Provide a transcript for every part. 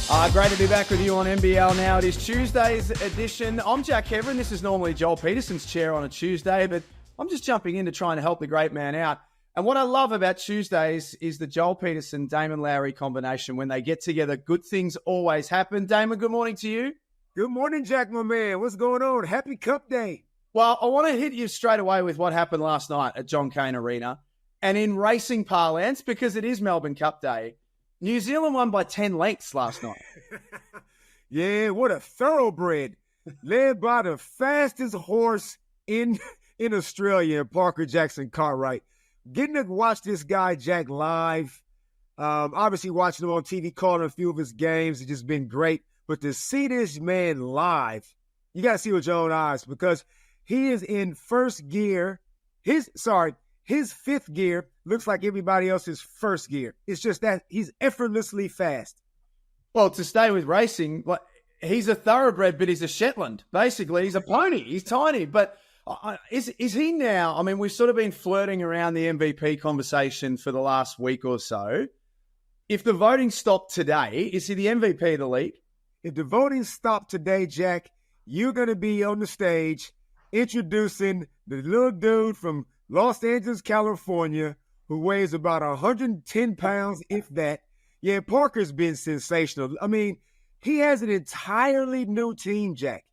Great to be back with you on NBL Now. It is Tuesday's edition. I'm Jack Heverin. This is normally Joel Peterson's chair on a Tuesday, but I'm just jumping in to try and help the great man out. And what I love about Tuesdays is the Joel Peterson, Damon Lowery combination. When they get together, good things always happen. Damon, good morning to you. Good morning, Jack, my man. What's going on? Happy Cup Day. Well, I want to hit you straight away with what happened last night at John Cain Arena. And in racing parlance, because it is Melbourne Cup Day, New Zealand won by 10 lengths last night. Yeah, what a thoroughbred. Led by the fastest horse in Australia, Parker Jackson Cartwright. Getting to watch this guy, Jack, live. Obviously watching him on TV, calling a few of his games. It's just been great. But to see this man live, you got to see with your own eyes because he is in first gear. His fifth gear looks like everybody else's first gear. It's just that he's effortlessly fast. Well, to stay with racing, he's a thoroughbred, but he's a Shetland. Basically, he's a pony. He's tiny. But is he now? I mean, we've sort of been flirting around the MVP conversation for the last week or so. If the voting stopped today, is he the MVP of the league? If the voting stopped today, Jack, you're going to be on the stage introducing the little dude from Los Angeles, California, who weighs about 110 pounds, if that. Yeah, Parker's been sensational. I mean, he has an entirely new team, Jack.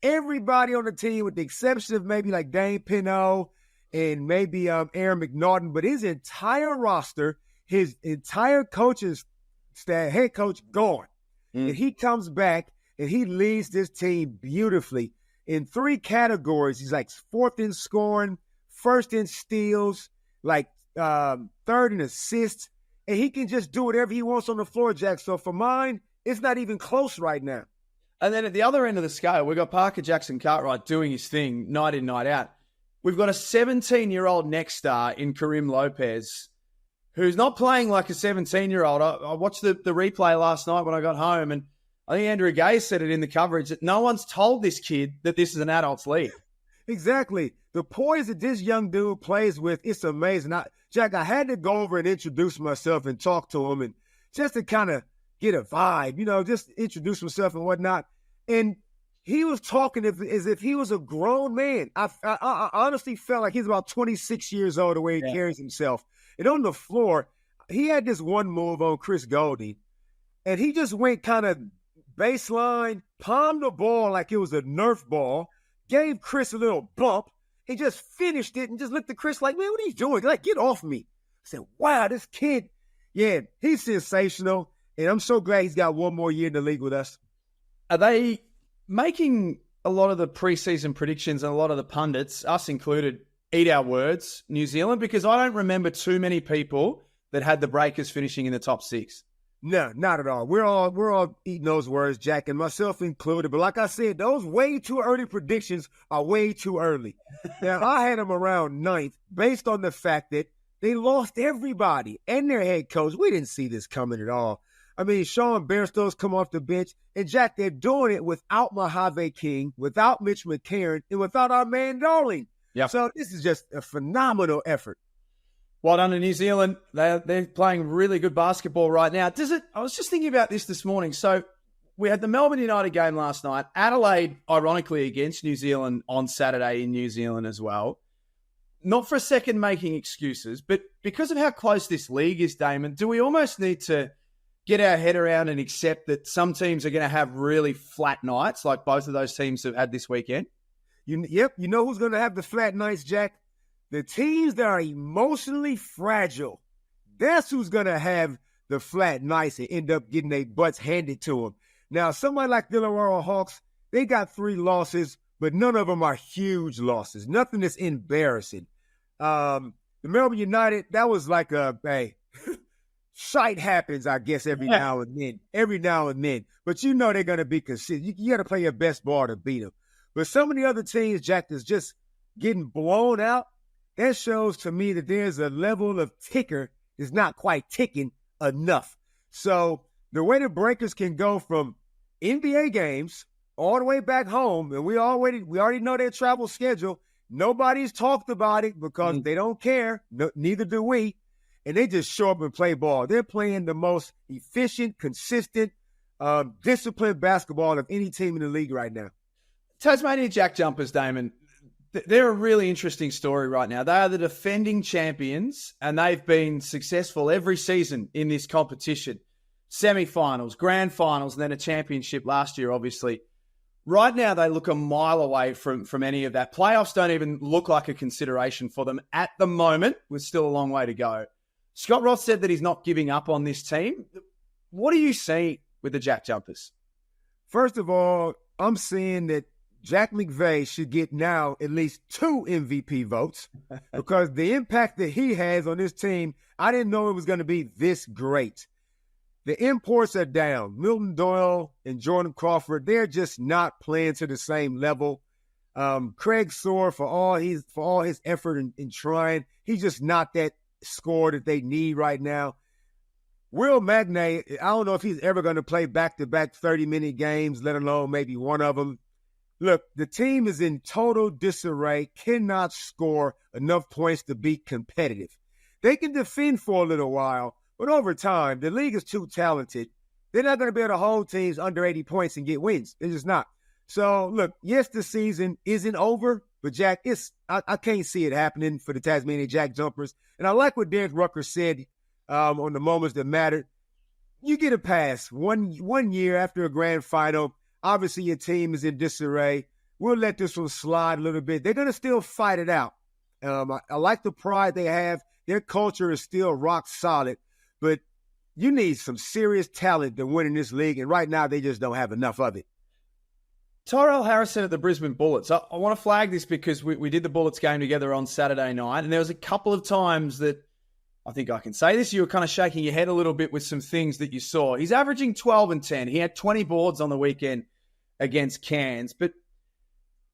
Everybody on the team, with the exception of maybe like Dane Pinot and maybe Aaron McNaughton, but his entire roster, his entire coaching staff, head coach, gone. And he comes back and he leads this team beautifully in three categories. He's like fourth in scoring, first in steals, like third in assists, and he can just do whatever he wants on the floor, Jack. So for mine, it's not even close right now. And then at the other end of the scale, we've got Parker Jackson Cartwright doing his thing night in, night out. We've got a 17-year-old next star in Karim Lopez, who's not playing like a 17-year-old. I watched the replay last night when I got home, and I think Andrew Gay said it in the coverage that no one's told this kid that this is an adult's league. Exactly. The poise that this young dude plays with, it's amazing. Jack, I had to go over and introduce myself and talk to him and just to kind of get a vibe, just introduce himself and whatnot. And he was talking as if he was a grown man. I honestly felt like he's about 26 years old the way he carries himself. And on the floor, he had this one move on Chris Goldie, and he just went kind of baseline, palmed the ball like it was a Nerf ball, gave Chris a little bump. He just finished it and just looked at Chris like, man, what are you doing? Like, get off me. I said, wow, this kid, yeah, he's sensational. And I'm so glad he's got one more year in the league with us. Are they making a lot of the preseason predictions and a lot of the pundits, us included, eat our words, New Zealand? Because I don't remember too many people that had the Breakers finishing in the top six. No, not at all. We're all eating those words, Jack, and myself included. But like I said, those way too early predictions are way too early. Now, I had them around ninth based on the fact that they lost everybody and their head coach. We didn't see this coming at all. I mean, Sean Bairstow's come off the bench, and Jack, they're doing it without Mojave King, without Mitch McCarron, and without our man Darling. Yep. So this is just a phenomenal effort. Well done to New Zealand. They're playing really good basketball right now. I was just thinking about this morning. So we had the Melbourne United game last night. Adelaide, ironically, against New Zealand on Saturday in New Zealand as well. Not for a second making excuses, but because of how close this league is, Damon, do we almost need to get our head around and accept that some teams are going to have really flat nights like both of those teams have had this weekend? Yep. You know who's going to have the flat nights, Jack? The teams that are emotionally fragile. That's who's going to have the flat nights and end up getting their butts handed to them. Now, somebody like the Illawarra Hawks, they got 3 losses, but none of them are huge losses. Nothing that's embarrassing. The Melbourne United, that was like shite happens, I guess, every now and then. But you know they're going to be consistent. You got to play your best ball to beat them. But some of the other teams, Jack, that's just getting blown out, that shows to me that there's a level of ticker that's not quite ticking enough. So the way the Breakers can go from NBA games all the way back home, and we already know their travel schedule. Nobody's talked about it because they don't care. No, neither do we. And they just show up and play ball. They're playing the most efficient, consistent, disciplined basketball of any team in the league right now. Tasmania JackJumpers, Damon, they're a really interesting story right now. They are the defending champions, and they've been successful every season in this competition. Semi-finals, grand finals, and then a championship last year, obviously. Right now, they look a mile away from any of that. Playoffs don't even look like a consideration for them at the moment, with still a long way to go. Scott Roth said that he's not giving up on this team. What do you see with the JackJumpers? First of all, I'm seeing that Jack McVay should get now at least 2 MVP votes because the impact that he has on this team, I didn't know it was going to be this great. The imports are down. Milton Doyle and Jordan Crawford, they're just not playing to the same level. Craig Soar, for all his effort in trying, he's just not that scorer that they need right now. Will Magnay, I don't know if he's ever going to play back-to-back 30-minute games, let alone maybe one of them. Look, the team is in total disarray, cannot score enough points to be competitive. They can defend for a little while, but over time, the league is too talented. They're not going to be able to hold teams under 80 points and get wins. They're just not. So, look, yes, the season isn't over, but, Jack, I can't see it happening for the Tasmania JackJumpers. And I like what Derek Rucker said on the moments that mattered. You get a pass one year after a grand final. Obviously, your team is in disarray. We'll let this one slide a little bit. They're going to still fight it out. I like the pride they have. Their culture is still rock solid. But you need some serious talent to win in this league, and right now they just don't have enough of it. Tyrell Harrison at the Brisbane Bullets. I want to flag this because we did the Bullets game together on Saturday night, and there was a couple of times that I think I can say this. You were kind of shaking your head a little bit with some things that you saw. He's averaging 12 and 10. He had 20 boards on the weekend against Cairns. But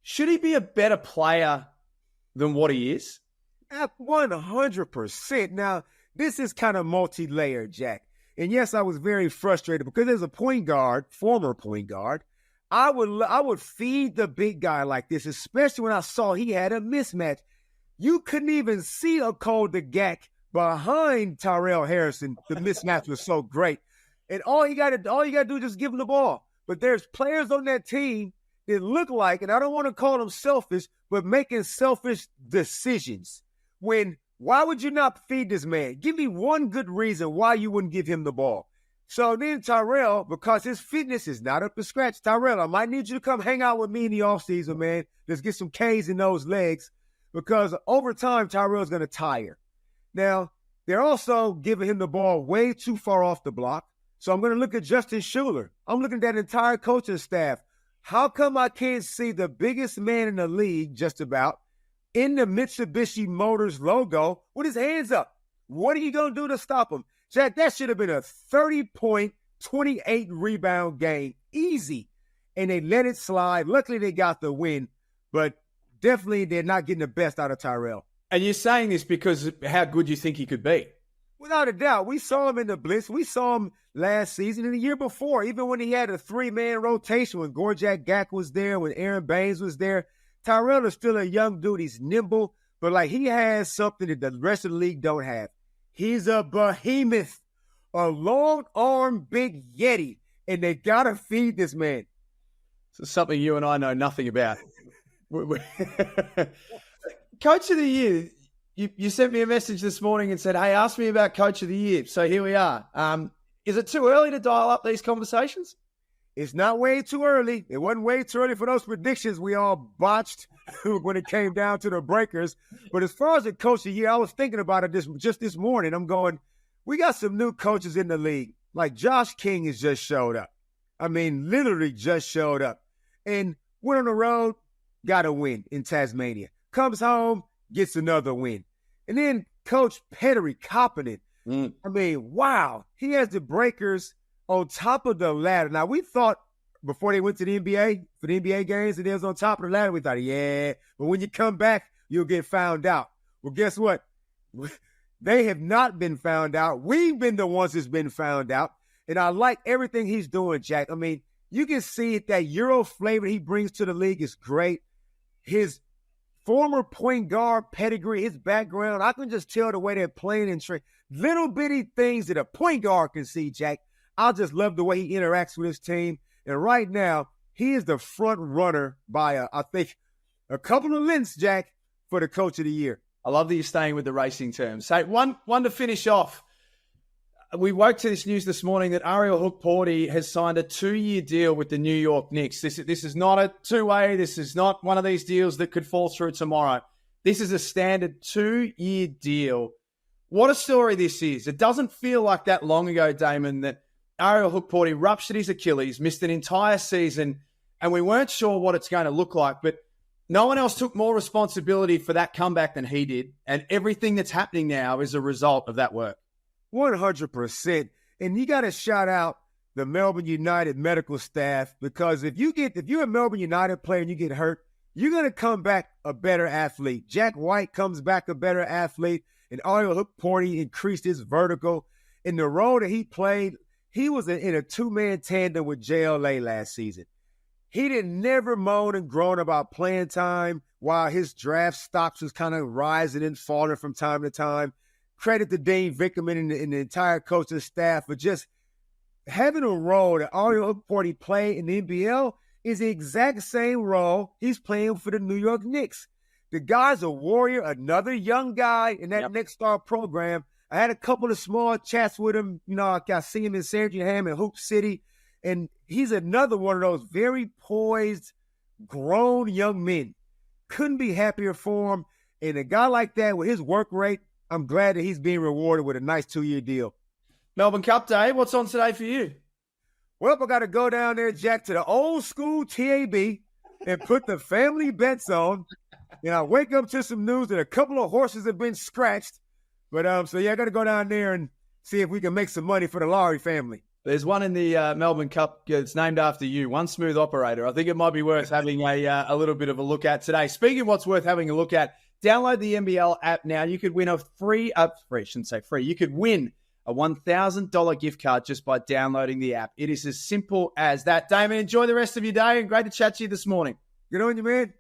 should he be a better player than what he is? At 100%. Now, this is kind of multi-layered, Jack. And yes, I was very frustrated because as a point guard, former point guard, I would feed the big guy like this, especially when I saw he had a mismatch. You couldn't even see a Cole DeGack behind Tyrell Harrison. The mismatch was so great. And all you got to do is just give him the ball. But there's players on that team that look like, and I don't want to call them selfish, but making selfish decisions. Why would you not feed this man? Give me one good reason why you wouldn't give him the ball. So then Tyrell, because his fitness is not up to scratch, Tyrell, I might need you to come hang out with me in the offseason, man. Let's get some K's in those legs because over time, Tyrell's going to tire. Now, they're also giving him the ball way too far off the block. So I'm going to look at Justin Schuler. I'm looking at that entire coaching staff. How come I can't see the biggest man in the league, just about, in the Mitsubishi Motors logo with his hands up? What are you going to do to stop him? Jack, that should have been a 30-point, 28-rebound game. Easy. And they let it slide. Luckily, they got the win. But definitely, they're not getting the best out of Tyrell. And you're saying this because of how good you think he could be? Without a doubt. We saw him in the Blitz. We saw him last season and the year before, even when he had a 3-man rotation, when Gorjak Gak was there, when Aaron Baines was there. Tyrell is still a young dude. He's nimble, but he has something that the rest of the league don't have. He's a behemoth, a long-arm big yeti, and they got to feed this man. So something you and I know nothing about. Coach of the Year, you sent me a message this morning and said, hey, ask me about Coach of the Year. So here we are. Is it too early to dial up these conversations? It's not way too early. It wasn't way too early for those predictions we all botched when it came down to the breakers. But as far as the Coach of the Year, I was thinking about it just this morning. I'm going, we got some new coaches in the league. Like Josh King has just showed up. I mean, literally just showed up. And went on the road, got a win in Tasmania. Comes home, gets another win. And then Coach Pettery copping it. I mean, wow. He has the breakers on top of the ladder. Now, we thought before they went to the NBA, for the NBA games, and they was on top of the ladder, we thought, yeah. But when you come back, you'll get found out. Well, guess what? They have not been found out. We've been the ones that's been found out. And I like everything he's doing, Jack. I mean, you can see it, that Euro flavor he brings to the league is great. His former point guard pedigree, his background, I can just tell the way they're playing and train. Little bitty things that a point guard can see, Jack. I just love the way he interacts with his team. And right now, he is the front runner by, I think, a couple of lengths, Jack, for the coach of the year. I love that you're staying with the racing terms. Hey, one to finish off. We woke to this news this morning that Ario Hookap has signed a 2-year deal with the New York Knicks. This is not a two-way. This is not one of these deals that could fall through tomorrow. This is a standard 2-year deal. What a story this is. It doesn't feel like that long ago, Damon, that Ario Hookap ruptured his Achilles, missed an entire season, and we weren't sure what it's going to look like. But no one else took more responsibility for that comeback than he did, and everything that's happening now is a result of that work. 100%. And you got to shout out the Melbourne United medical staff, because if you're a Melbourne United player and you get hurt, you're going to come back a better athlete. Jack White comes back a better athlete, and Ario Hookap increased his vertical. In the role that he played, he was in a two-man tandem with JLA last season. He didn't never moan and groan about playing time while his draft stocks was kind of rising and falling from time to time. Credit to Dean Vickerman and the entire coaching staff for just having a role that Ario Hookap played in the NBL is the exact same role he's playing for the New York Knicks. The guy's a warrior, another young guy in that Next Star program. I had a couple of small chats with him. You know, I see him in Sandringham and Hoop City, and he's another one of those very poised, grown young men. Couldn't be happier for him. And a guy like that with his work rate, I'm glad that he's being rewarded with a nice 2-year deal. Melbourne Cup Day, what's on today for you? Well, I got to go down there, Jack, to the old school TAB and put the family bets on. And I wake up to some news that a couple of horses have been scratched. But, I got to go down there and see if we can make some money for the Lowery family. There's one in the Melbourne Cup that's named after you, One Smooth Operator. I think it might be worth having a little bit of a look at today. Speaking of what's worth having a look at, download the NBL app now. You could win you could win a $1,000 gift card just by downloading the app. It is as simple as that. Damon, enjoy the rest of your day and great to chat to you this morning. Good on you, man.